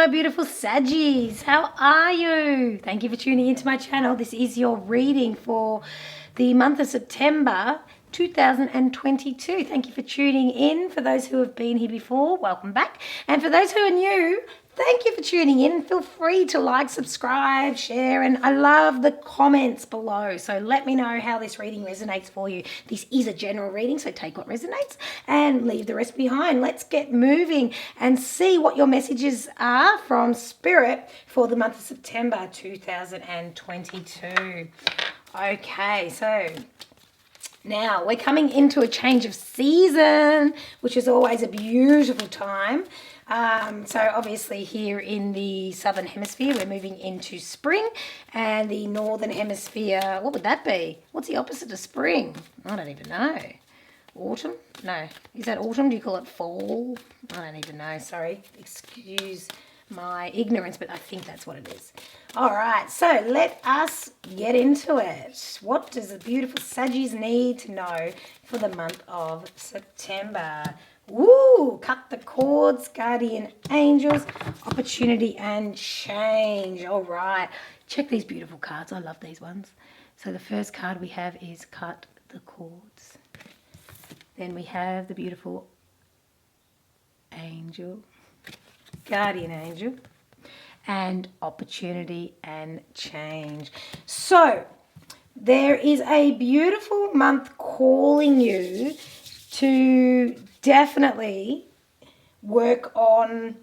my beautiful Saggies. How are you? Thank you for tuning into my channel. This is your reading for the month of September 2022. Thank you for tuning in. For those who have been here before, welcome back. And for those who are new, thank you for tuning in. Feel free to like, subscribe, share, and I love the comments below. So let me know how this reading resonates for you. This is a general reading, so take what resonates and leave the rest behind. Let's get moving and see what your messages are from Spirit for the month of September 2022. Okay, so now we're coming into a change of season, which is always a beautiful time. So obviously here in the Southern Hemisphere, we're moving into spring, and the Northern Hemisphere, what would that be? What's the opposite of spring? I don't even know. Autumn? No. Is that autumn? Do you call it fall? I don't even know. Sorry. Excuse my ignorance, but I think that's what it is. All right, so let us get into it. What does the beautiful Saggies need to know for the month of September? Woo! Cut the cords, guardian angels, opportunity and change. All right, check these beautiful cards. I love these ones. So the first card we have is cut the cords. Then we have the beautiful angel, guardian angel, and opportunity and change. So there is a beautiful month calling you to definitely work on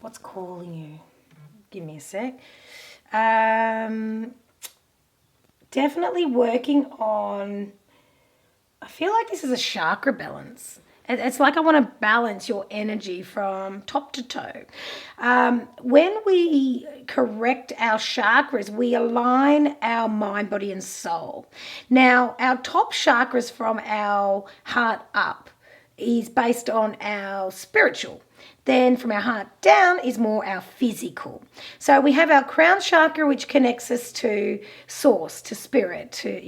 what's calling you. Give me a sec. Definitely working on, I feel like this is a chakra balance. It's like I want to balance your energy from top to toe. When we correct our chakras, we align our mind, body, and soul. Now, our top chakras from our heart up is based on our spiritual. Then from our heart down is more our physical. So we have our crown chakra, which connects us to source, to spirit, to,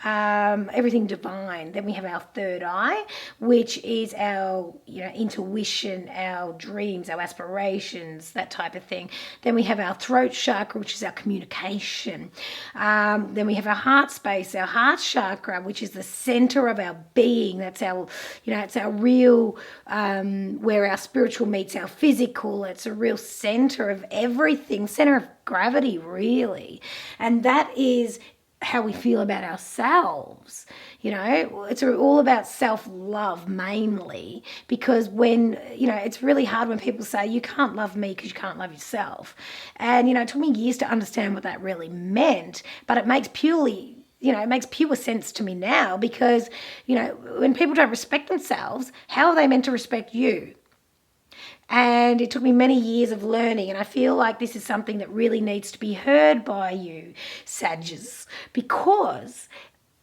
everything divine. Then we have our third eye, which is our, intuition, our dreams, our aspirations, that type of thing. Then we have our throat chakra, which is our communication. Then we have our heart space, our heart chakra, which is the center of our being. That's our, it's our real, where our spiritual meets our physical. It's a real center of everything, center of gravity, really. And that is how we feel about ourselves. It's all about self-love mainly, because when, it's really hard when people say you can't love me because you can't love yourself. And, it took me years to understand what that really meant, but it makes it makes pure sense to me now, because, when people don't respect themselves, how are they meant to respect you? And it took me many years of learning, and I feel like this is something that really needs to be heard by you, Saggies, because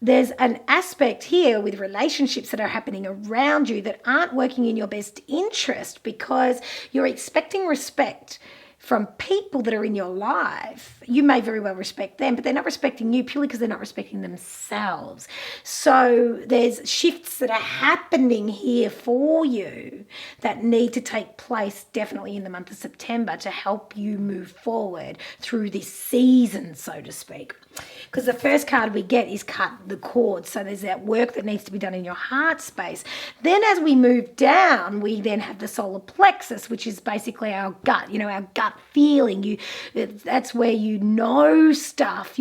there's an aspect here with relationships that are happening around you that aren't working in your best interest, because you're expecting respect from people that are in your life. You may very well respect them, but they're not respecting you purely because they're not respecting themselves. So there's shifts that are happening here for you that need to take place definitely in the month of September to help you move forward through this season, so to speak. Because the first card we get is cut the cord. So there's that work that needs to be done in your heart space. Then as we move down, we then have the solar plexus, which is basically our gut, our gut feeling. That's where you know stuff,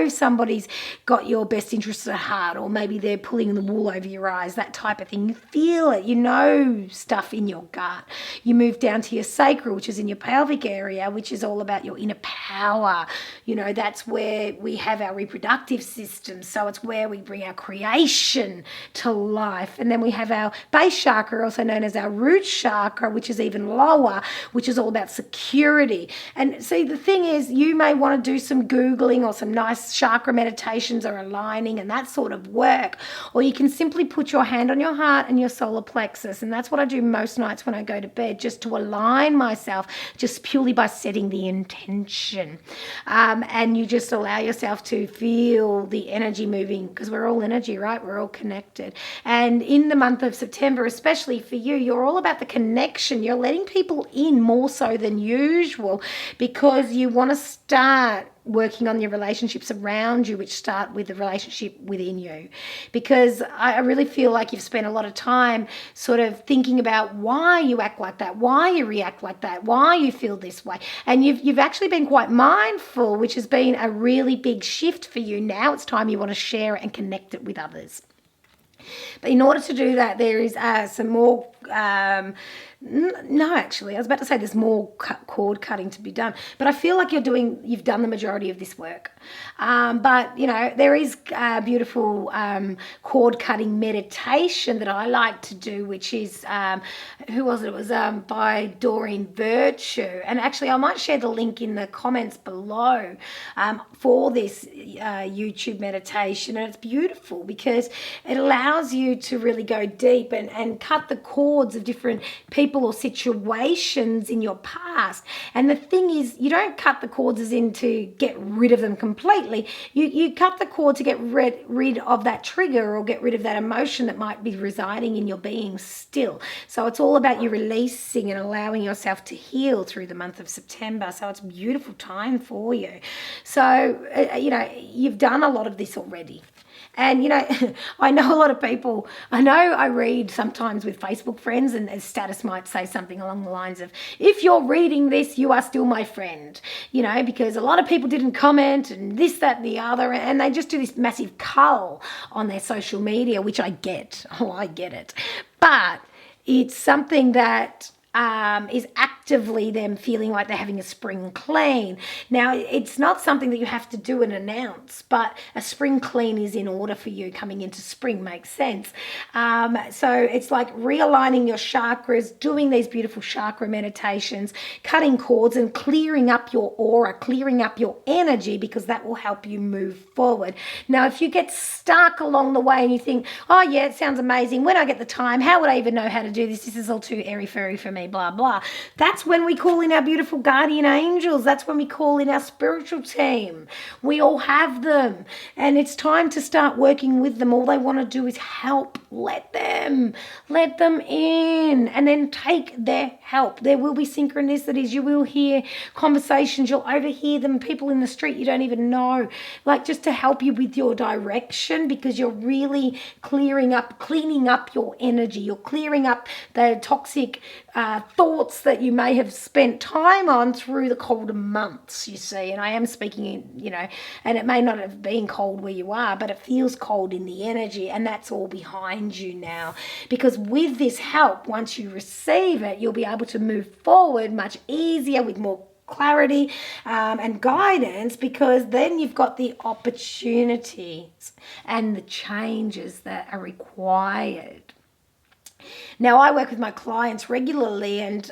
somebody's got your best interests at heart, or maybe they're pulling the wool over your eyes, that type of thing. You feel it, stuff in your gut. You move down to your sacral, which is in your pelvic area, which is all about your inner power. That's where we have our reproductive system. So it's where we bring our creation to life. And then we have our base chakra, also known as our root chakra, which is even lower, which is all about security security. And see, the thing is, you may want to do some Googling or some nice chakra meditations or aligning and that sort of work. Or you can simply put your hand on your heart and your solar plexus. And that's what I do most nights when I go to bed, just to align myself, just purely by setting the intention. And you just allow yourself to feel the energy moving, because we're all energy, right? We're all connected. And in the month of September, especially for you, you're all about the connection. You're letting people in more so than usual, because you want to start working on your relationships around you, which start with the relationship within you. Because I really feel like you've spent a lot of time sort of thinking about why you act like that, why you react like that, why you feel this way. And you've actually been quite mindful, which has been a really big shift for you. Now it's time you want to share it and connect it with others. But in order to do that, there is some more no, actually, I was about to say there's more cord cutting to be done, but I feel like you've done the majority of this work. But, you know, there is a beautiful cord cutting meditation that I like to do, which is, who was it? It was by Doreen Virtue. And actually, I might share the link in the comments below for this YouTube meditation. And it's beautiful because it allows you to really go deep and cut the cords of different people or situations in your past. And the thing is, you don't cut the cords as in to get rid of them completely. You cut the cord to get rid of that trigger or get rid of that emotion that might be residing in your being still. So it's all about you releasing and allowing yourself to heal through the month of September. So it's a beautiful time for you. So, you know, you've done a lot of this already. And, you know, I know a lot of people, I know I read sometimes with Facebook friends, and their status might say something along the lines of, if you're reading this, you are still my friend, you know, because a lot of people didn't comment and this, that, and the other, and they just do this massive cull on their social media, which I get. Oh, I get it. But it's something that is actively them feeling like they're having a spring clean. Now, it's not something that you have to do and announce, but a spring clean is in order for you coming into spring, makes sense. So it's like realigning your chakras, doing these beautiful chakra meditations, cutting cords and clearing up your aura, clearing up your energy, because that will help you move forward. Now, if you get stuck along the way and you think, oh yeah, it sounds amazing, when I get the time, how would I even know how to do this? This is all too airy-fairy for me, blah, blah. That's when we call in our beautiful guardian angels. That's when we call in our spiritual team. We all have them. And it's time to start working with them. All they want to do is help. Let them in, and then take their help. There will be synchronicities. You will hear conversations. You'll overhear them. People in the street you don't even know. Like, just to help you with your direction, because you're really cleaning up your energy. You're clearing up the toxic thoughts that you may have spent time on through the colder months, you see. And I am speaking in, you know, and it may not have been cold where you are, but it feels cold in the energy, and that's all behind you now. Because with this help, once you receive it, you'll be able to move forward much easier with more clarity and guidance, because then you've got the opportunities and the changes that are required. Now, I work with my clients regularly, and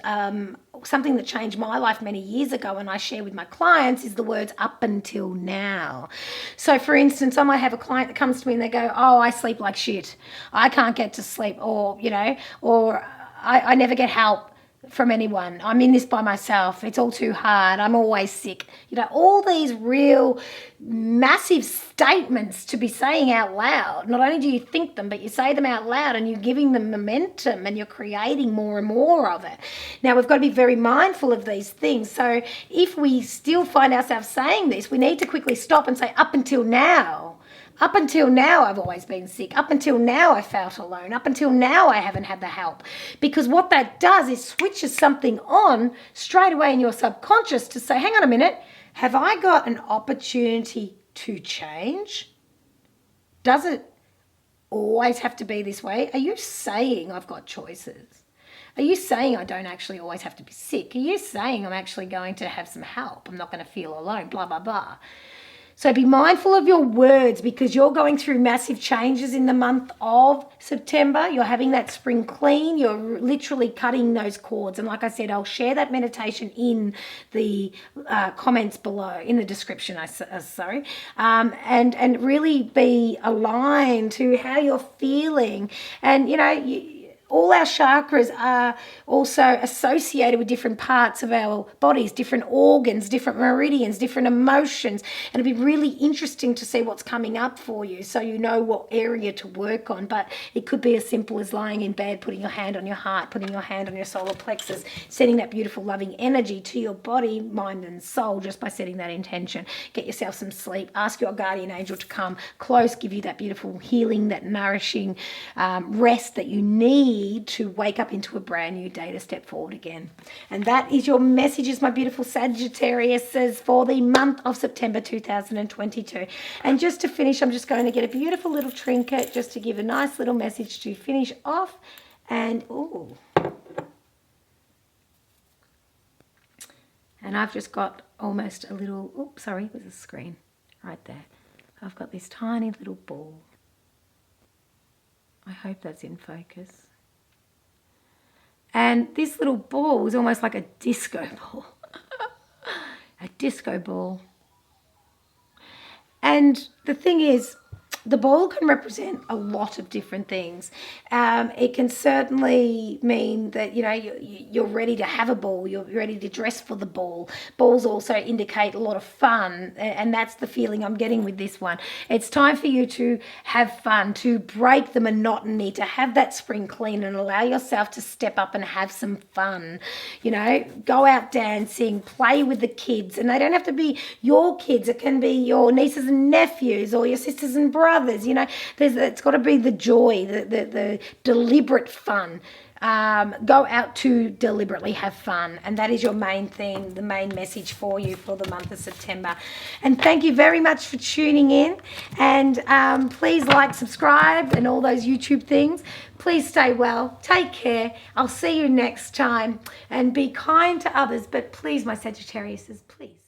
something that changed my life many years ago, and I share with my clients, is the words up until now. So, for instance, I might have a client that comes to me and they go, oh, I sleep like shit. I can't get to sleep, or, you know, or I never get help from anyone. I'm in this by myself. It's all too hard. I'm always sick. You know, all these real massive statements to be saying out loud. Not only do you think them, but you say them out loud, and you're giving them momentum, and you're creating more and more of it. Now, we've got to be very mindful of these things. So if we still find ourselves saying this, we need to quickly stop and say, up until now. Up until now, I've always been sick. Up until now, I felt alone. Up until now, I haven't had the help. Because what that does is switches something on straight away in your subconscious to say, hang on a minute, have I got an opportunity to change? Does it always have to be this way? Are you saying I've got choices? Are you saying I don't actually always have to be sick? Are you saying I'm actually going to have some help? I'm not going to feel alone, blah, blah, blah. So be mindful of your words because you're going through massive changes in the month of September. You're having that spring clean. You're literally cutting those cords. And like I said, I'll share that meditation in the comments below, in the description, and really be aligned to how you're feeling. And, all our chakras are also associated with different parts of our bodies, different organs, different meridians, different emotions. And it'll be really interesting to see what's coming up for you so you know what area to work on. But it could be as simple as lying in bed, putting your hand on your heart, putting your hand on your solar plexus, sending that beautiful loving energy to your body, mind and soul just by setting that intention. Get yourself some sleep. Ask your guardian angel to come close, give you that beautiful healing, that nourishing rest that you need to wake up into a brand new day to step forward again. And that is your messages, my beautiful Sagittariuses, for the month of September 2022. And just to finish, I'm just going to get a beautiful little trinket just to give a nice little message to finish off. And and I've just got almost a little, sorry, there's a screen right there. I've got this tiny little ball. I hope that's in focus. And this little ball is almost like a disco ball. A disco ball. And the thing is, the ball can represent a lot of different things. It can certainly mean that, you're ready to have a ball. You're ready to dress for the ball. Balls also indicate a lot of fun. And that's the feeling I'm getting with this one. It's time for you to have fun, to break the monotony, to have that spring clean and allow yourself to step up and have some fun. Go out dancing, play with the kids. And they don't have to be your kids. It can be your nieces and nephews or your sisters and brothers. It's got to be the joy, the deliberate fun. Go out to deliberately have fun, and that is your main theme, the main message for you for the month of September. And thank you very much for tuning in, and please like, subscribe, and all those YouTube things. Please stay well, take care. I'll see you next time, and be kind to others, but please, my Sagittariuses, please.